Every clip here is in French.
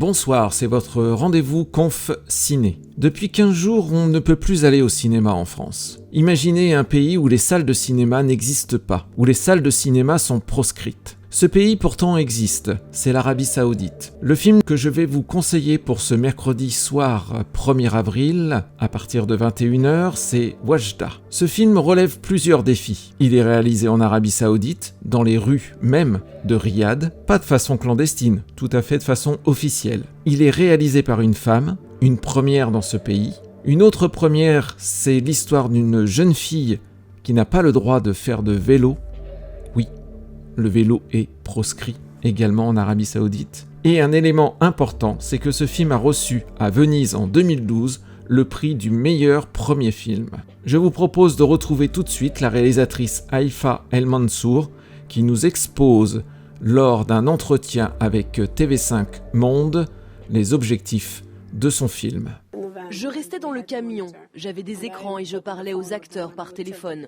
Bonsoir, c'est votre rendez-vous Conf Ciné. Depuis 15 jours, on ne peut plus aller au cinéma en France. Imaginez un pays où les salles de cinéma n'existent pas, où les salles de cinéma sont proscrites. Ce pays pourtant existe, c'est l'Arabie Saoudite. Le film que je vais vous conseiller pour ce mercredi soir 1er avril, à partir de 21h, c'est Wajda. Ce film relève plusieurs défis. Il est réalisé en Arabie Saoudite, dans les rues même de Riyad, pas de façon clandestine, tout à fait de façon officielle. Il est réalisé par une femme, une première dans ce pays. Une autre première, c'est l'histoire d'une jeune fille qui n'a pas le droit de faire de vélo. Oui, le vélo est proscrit également en Arabie Saoudite. Et un élément important, c'est que ce film a reçu à Venise en 2012 le prix du meilleur premier film. Je vous propose de retrouver tout de suite la réalisatrice Haïfa El Mansour qui nous expose lors d'un entretien avec TV5 Monde les objectifs de son film. Je restais dans le camion, j'avais des écrans et je parlais aux acteurs par téléphone.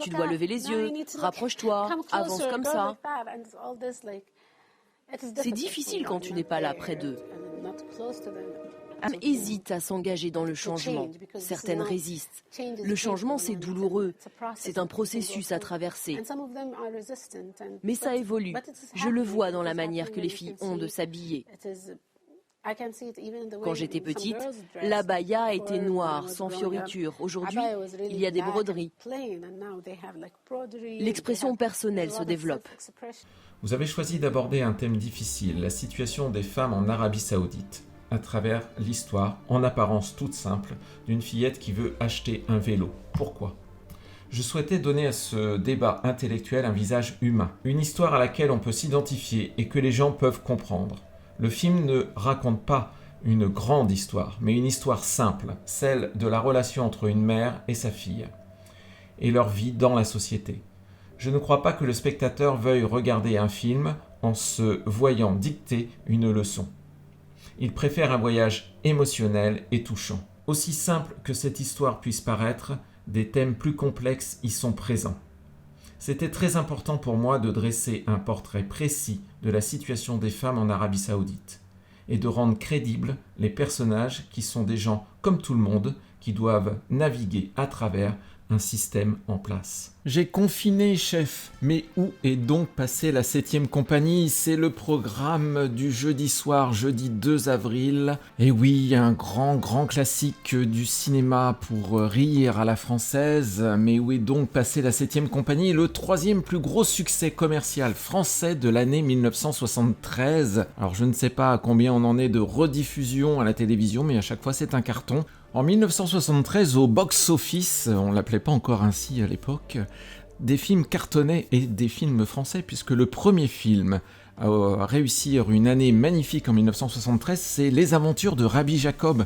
Tu dois lever les yeux, rapproche-toi, avance comme ça. C'est difficile quand tu n'es pas là près d'eux. Elles hésitent à s'engager dans le changement. Certaines résistent. Le changement, c'est douloureux. C'est un processus à traverser. Mais ça évolue. Je le vois dans la manière que les filles ont de s'habiller. Quand j'étais petite, l'abaya était noire, sans fioriture. Aujourd'hui, il y a des broderies. L'expression personnelle se développe. Vous avez choisi d'aborder un thème difficile, la situation des femmes en Arabie Saoudite, à travers l'histoire, en apparence toute simple, d'une fillette qui veut acheter un vélo. Pourquoi ? Je souhaitais donner à ce débat intellectuel un visage humain, une histoire à laquelle on peut s'identifier et que les gens peuvent comprendre. Le film ne raconte pas une grande histoire, mais une histoire simple, celle de la relation entre une mère et sa fille, et leur vie dans la société. Je ne crois pas que le spectateur veuille regarder un film en se voyant dicter une leçon. Il préfère un voyage émotionnel et touchant. Aussi simple que cette histoire puisse paraître, des thèmes plus complexes y sont présents. C'était très important pour moi de dresser un portrait précis de la situation des femmes en Arabie Saoudite et de rendre crédibles les personnages qui sont des gens comme tout le monde qui doivent naviguer à travers un système en place. J'ai confiné, chef. Mais où est donc passée la 7e compagnie ? C'est le programme du jeudi soir, jeudi 2 avril. Et oui, un grand classique du cinéma pour rire à la française. Mais où est donc passée la 7e compagnie ? Le 3e plus gros succès commercial français de l'année 1973. Alors je ne sais pas à combien on en est de rediffusion à la télévision, mais à chaque fois c'est un carton. En 1973, au box-office, on ne l'appelait pas encore ainsi à l'époque, des films cartonnaient et des films français, puisque le premier film à réussir une année magnifique en 1973, c'est Les Aventures de Rabbi Jacob,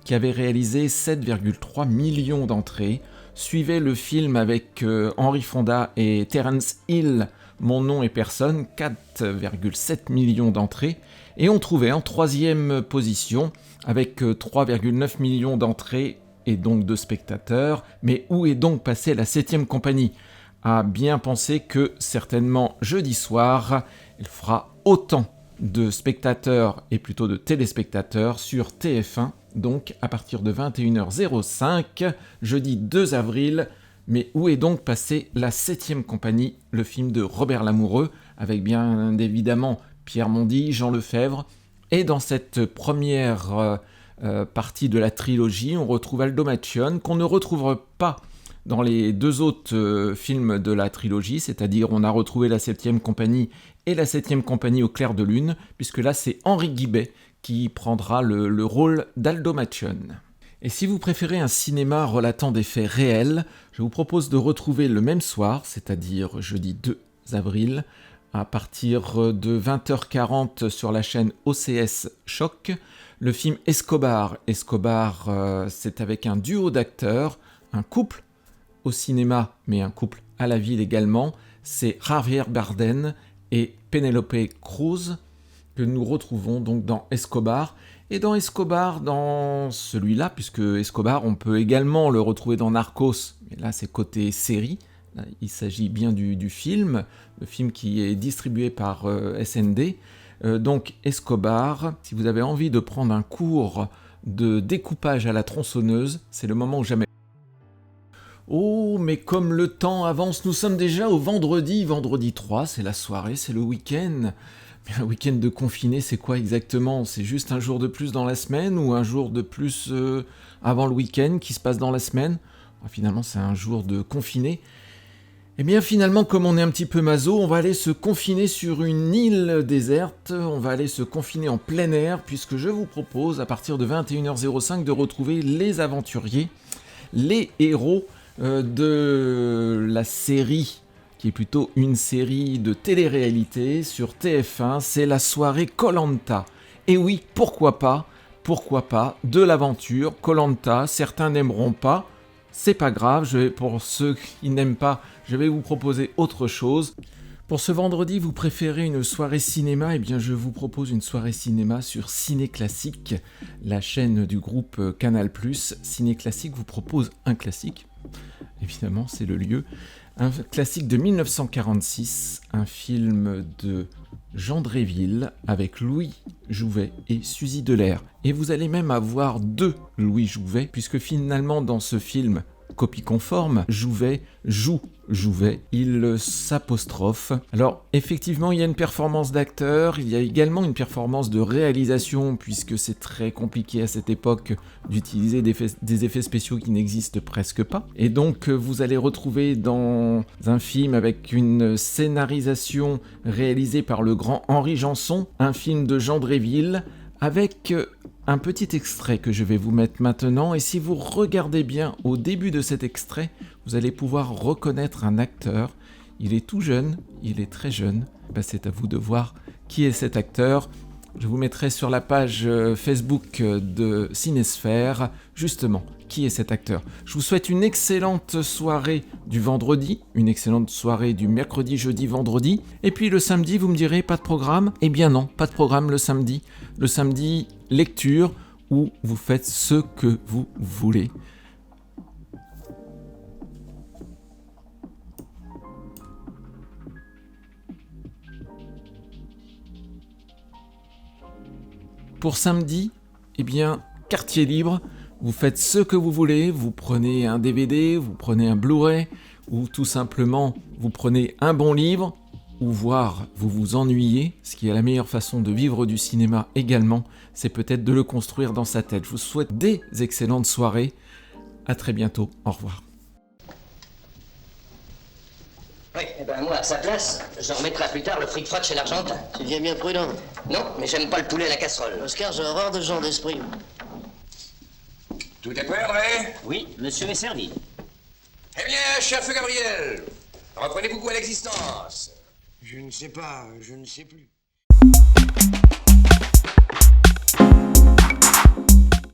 qui avait réalisé 7,3 millions d'entrées. Suivait le film avec Henry Fonda et Terence Hill, Mon nom et personne, 4,7 millions d'entrées. Et on trouvait en 3e position, avec 3,9 millions d'entrées et donc de spectateurs. Mais où est donc passée la 7e compagnie ? À bien penser que certainement jeudi soir, il fera autant de spectateurs et plutôt de téléspectateurs sur TF1, donc à partir de 21h05, jeudi 2 avril. Mais où est donc passée la 7e compagnie, le film de Robert Lamoureux, avec bien évidemment Pierre Mondy, Jean Lefebvre. Et dans cette première partie de la trilogie, on retrouve Aldo Macione, qu'on ne retrouvera pas dans les deux autres films de la trilogie, c'est-à-dire on a retrouvé la 7e compagnie et la 7e compagnie au clair de lune, puisque là c'est Henri Guibet qui prendra le rôle d'Aldo Macione. Et si vous préférez un cinéma relatant des faits réels, je vous propose de retrouver le même soir, c'est-à-dire jeudi 2 avril, à partir de 20h40 sur la chaîne OCS Choc, le film Escobar. Escobar, c'est avec un duo d'acteurs, un couple au cinéma, mais un couple à la ville également. C'est Javier Bardem et Penélope Cruz que nous retrouvons donc dans Escobar. Et dans Escobar, dans celui-là, puisque Escobar, on peut également le retrouver dans Narcos, mais là c'est côté série. Il s'agit bien du film, le film qui est distribué par SND. Donc Escobar, si vous avez envie de prendre un cours de découpage à la tronçonneuse, c'est le moment ou jamais. Oh, mais comme le temps avance, nous sommes déjà au vendredi 3, c'est la soirée, c'est le week-end. Mais un week-end de confiné, c'est quoi exactement? C'est juste un jour de plus dans la semaine ou un jour de plus avant le week-end qui se passe dans la semaine? Finalement, c'est un jour de confiné. Eh bien, finalement, comme on est un petit peu maso, on va aller se confiner sur une île déserte, on va aller se confiner en plein air, puisque je vous propose, à partir de 21h05, de retrouver les aventuriers, les héros de la série, qui est plutôt une série de télé-réalité sur TF1, c'est la soirée Koh-Lanta. Et oui, pourquoi pas, de l'aventure, Koh-Lanta, certains n'aimeront pas, c'est pas grave, pour ceux qui n'aiment pas, je vais vous proposer autre chose. Pour ce vendredi, vous préférez une soirée cinéma? Eh bien, je vous propose une soirée cinéma sur Ciné Classique, la chaîne du groupe Canal+. Ciné Classique vous propose un classique, évidemment, c'est le lieu. Un classique de 1946, un film de Jean Dréville avec Louis Jouvet et Suzy Delair. Et vous allez même avoir 2 Louis Jouvet, puisque finalement dans ce film, copie conforme, Jouvet joue Jouvet, il s'apostrophe. Alors effectivement, il y a une performance d'acteur, il y a également une performance de réalisation, puisque c'est très compliqué à cette époque d'utiliser des effets spéciaux qui n'existent presque pas. Et donc vous allez retrouver dans un film avec une scénarisation réalisée par le grand Henri Janson, un film de Jean Dréville, avec un petit extrait que je vais vous mettre maintenant, et si vous regardez bien au début de cet extrait, vous allez pouvoir reconnaître un acteur. Il est tout jeune, il est très jeune. C'est à vous de voir qui est cet acteur. Je vous mettrai sur la page Facebook de Cinésphère, justement, qui est cet acteur. Je vous souhaite une excellente soirée du vendredi, une excellente soirée du mercredi, jeudi, vendredi. Et puis le samedi, vous me direz, pas de programme? Eh bien non, pas de programme le samedi. Le samedi, lecture, où vous faites ce que vous voulez. Pour samedi, eh bien, quartier libre, vous faites ce que vous voulez, vous prenez un DVD, vous prenez un Blu-ray, ou tout simplement, vous prenez un bon livre, ou voire vous vous ennuyez, ce qui est la meilleure façon de vivre du cinéma également, c'est peut-être de le construire dans sa tête. Je vous souhaite des excellentes soirées, à très bientôt, au revoir. Oui, eh ben moi, à sa place, je remettrai plus tard le fric-froc chez l'Argentin. Tu deviens bien prudent. Non, mais j'aime pas le poulet à la casserole. Oscar, j'ai horreur de ce genre d'esprit. Tout est prêt, André? Oui, monsieur est servi. Eh bien, cher feu Gabriel, reprenez-vous goût à l'existence? Je ne sais pas, je ne sais plus.